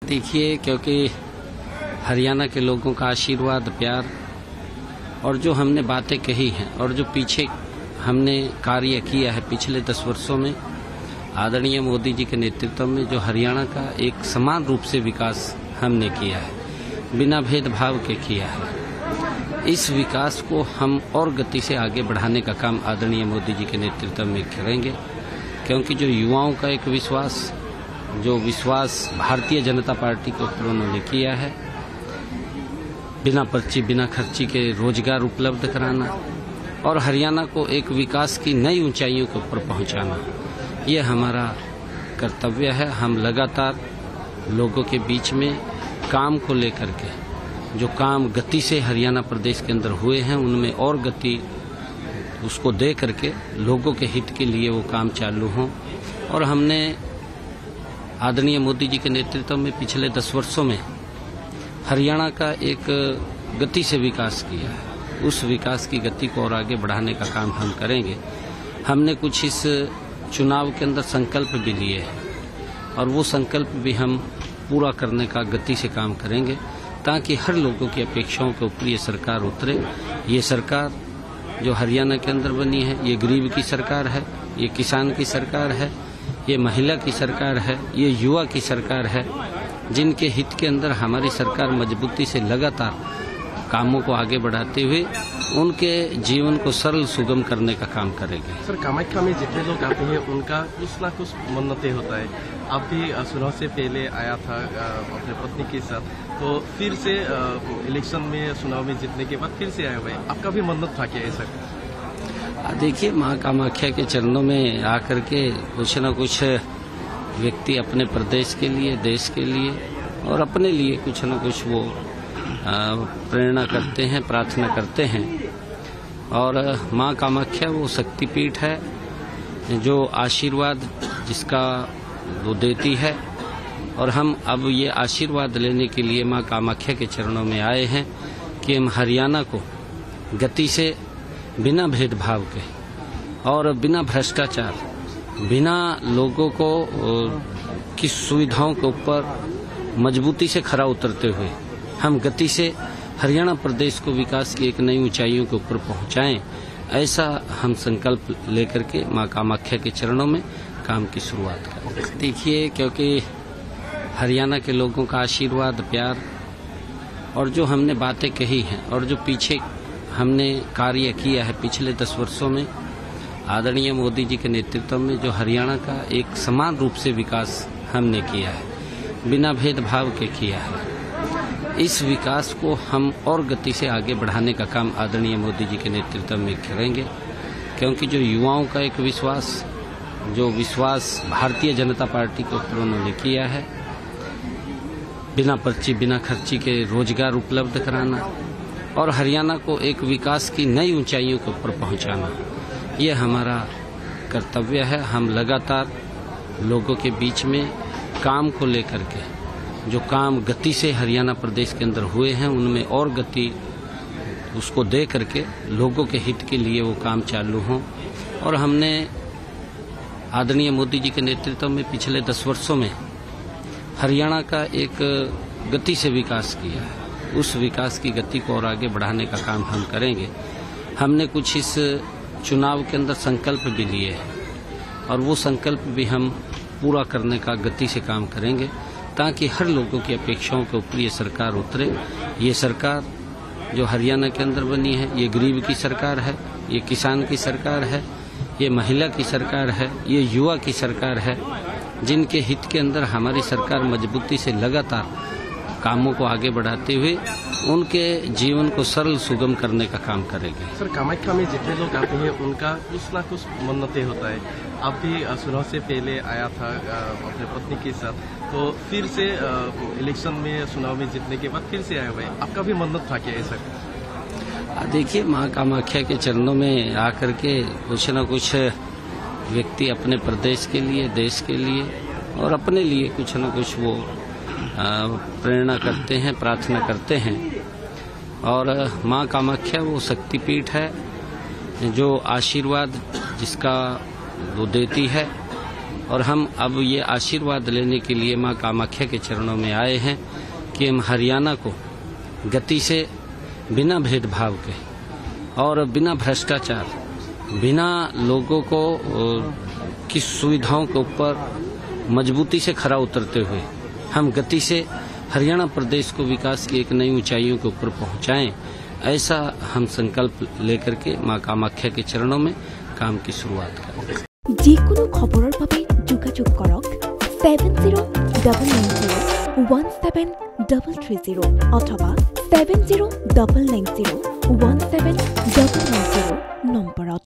देखिए, क्योंकि हरियाणा के लोगों का आशीर्वाद, प्यार और जो हमने बातें कही हैं और जो पीछे हमने कार्य किया है पिछले 10 वर्षों में आदरणीय मोदी जी के नेतृत्व में, जो हरियाणा का एक समान रूप से विकास हमने किया है, बिना भेदभाव के किया है। इस विकास को हम और गति से आगे बढ़ाने का काम आदरणीय मोदी जी के नेतृत्व में करेंगे, क्योंकि जो युवाओं का एक विश्वास भारतीय जनता पार्टी के ऊपर उन्होंने किया है, बिना पर्ची बिना खर्ची के रोजगार उपलब्ध कराना और हरियाणा को एक विकास की नई ऊंचाइयों के ऊपर पहुंचाना, ये हमारा कर्तव्य है। हम लगातार लोगों के बीच में काम को लेकर के, जो काम गति से हरियाणा प्रदेश के अंदर हुए हैं, उनमें और गति उसको दे करके लोगों के हित के लिए वो काम चालू हों। और हमने आदरणीय मोदी जी के नेतृत्व में पिछले 10 वर्षों में हरियाणा का एक गति से विकास किया है। उस विकास की गति को और आगे बढ़ाने का काम हम करेंगे। हमने कुछ इस चुनाव के अंदर संकल्प भी लिए हैं और वो संकल्प भी हम पूरा करने का गति से काम करेंगे, ताकि हर लोगों की अपेक्षाओं के ऊपर ये सरकार उतरे। ये सरकार जो हरियाणा के अंदर बनी है, ये गरीब की सरकार है, ये किसान की सरकार है, ये महिला की सरकार है, ये युवा की सरकार है, जिनके हित के अंदर हमारी सरकार मजबूती से लगातार कामों को आगे बढ़ाते हुए उनके जीवन को सरल सुगम करने का काम करेंगे। सर, कामाख्या में जितने लोग आते हैं उनका कुछ ना कुछ मन्नतें होता है। आप भी चुनाव से पहले आया था अपने पत्नी के साथ, तो फिर से इलेक्शन में चुनाव में जीतने के बाद फिर से आए हुए, आपका भी मन्नत था क्या ऐसा? देखिए, माँ कामाख्या के चरणों में आकर के कुछ न कुछ व्यक्ति अपने प्रदेश के लिए, देश के लिए और अपने लिए कुछ न कुछ वो प्रेरणा करते हैं, प्रार्थना करते हैं। और माँ कामाख्या वो शक्तिपीठ है जो आशीर्वाद जिसका वो देती है, और हम अब ये आशीर्वाद लेने के लिए माँ कामाख्या के चरणों में आए हैं कि हम हरियाणा को गति से, बिना भेदभाव के और बिना भ्रष्टाचार, बिना लोगों को की सुविधाओं के ऊपर मजबूती से खरा उतरते हुए हम गति से हरियाणा प्रदेश को विकास की एक नई ऊंचाइयों के ऊपर पहुंचाएं। ऐसा हम संकल्प लेकर के माँ कामाख्या के चरणों में काम की शुरुआत करें। देखिए, क्योंकि हरियाणा के लोगों का आशीर्वाद, प्यार और जो हमने बातें कही हैं और जो पीछे हमने कार्य किया है पिछले 10 वर्षों में आदरणीय मोदी जी के नेतृत्व में, जो हरियाणा का एक समान रूप से विकास हमने किया है, बिना भेदभाव के किया है। इस विकास को हम और गति से आगे बढ़ाने का काम आदरणीय मोदी जी के नेतृत्व में करेंगे, क्योंकि जो युवाओं का एक विश्वास भारतीय जनता पार्टी के ऊपर उन्होंने किया है, बिना पर्ची बिना खर्ची के रोजगार उपलब्ध कराना और हरियाणा को एक विकास की नई ऊंचाइयों के ऊपर पहुंचाना, ये हमारा कर्तव्य है। हम लगातार लोगों के बीच में काम को लेकर के, जो काम गति से हरियाणा प्रदेश के अंदर हुए हैं, उनमें और गति उसको दे करके लोगों के हित के लिए वो काम चालू हों। और हमने आदरणीय मोदी जी के नेतृत्व में पिछले 10 वर्षों में हरियाणा का एक गति से विकास किया है। उस विकास की गति को और आगे बढ़ाने का काम हम करेंगे। हमने कुछ इस चुनाव के अंदर संकल्प भी लिए हैं और वो संकल्प भी हम पूरा करने का गति से काम करेंगे, ताकि हर लोगों की अपेक्षाओं के ऊपर ये सरकार उतरे। ये सरकार जो हरियाणा के अंदर बनी है, ये गरीब की सरकार है, ये किसान की सरकार है, ये महिला की सरकार है, ये युवा की सरकार है, जिनके हित के अंदर हमारी सरकार मजबूती से लगातार कामों को आगे बढ़ाते हुए उनके जीवन को सरल सुगम करने का काम करेंगे। सर, कामाख्या में जितने लोग आते हैं उनका कुछ ना कुछ मन्नतें होता है। आप भी चुनाव से पहले आया था अपने पत्नी के साथ, तो फिर से इलेक्शन में चुनाव में जीतने के बाद फिर से आए हुए, आपका भी मन्नत था क्या ऐसा? देखिए, माँ कामाख्या के चरणों में आकर के कुछ न कुछ व्यक्ति अपने प्रदेश के लिए, देश के लिए और अपने लिए कुछ न कुछ वो प्रेरणा करते हैं, प्रार्थना करते हैं। और माँ कामाख्या वो शक्तिपीठ है जो आशीर्वाद जिसका वो देती है, और हम अब ये आशीर्वाद लेने के लिए माँ कामाख्या के चरणों में आए हैं कि हम हरियाणा को गति से बिना भेदभाव के और बिना भ्रष्टाचार, बिना लोगों को की सुविधाओं के ऊपर मजबूती से खरा उतरते हुए हम गति से हरियाणा प्रदेश को विकास की एक नई ऊंचाइयों के ऊपर पहुंचाएं, ऐसा हम संकल्प लेकर के माँ कामाख्या के चरणों में काम की शुरुआत करें। যিকোনো খবৰৰ বাবে যোগাযোগ কৰক 7099017330 অথবা 7099017390 নম্বৰত।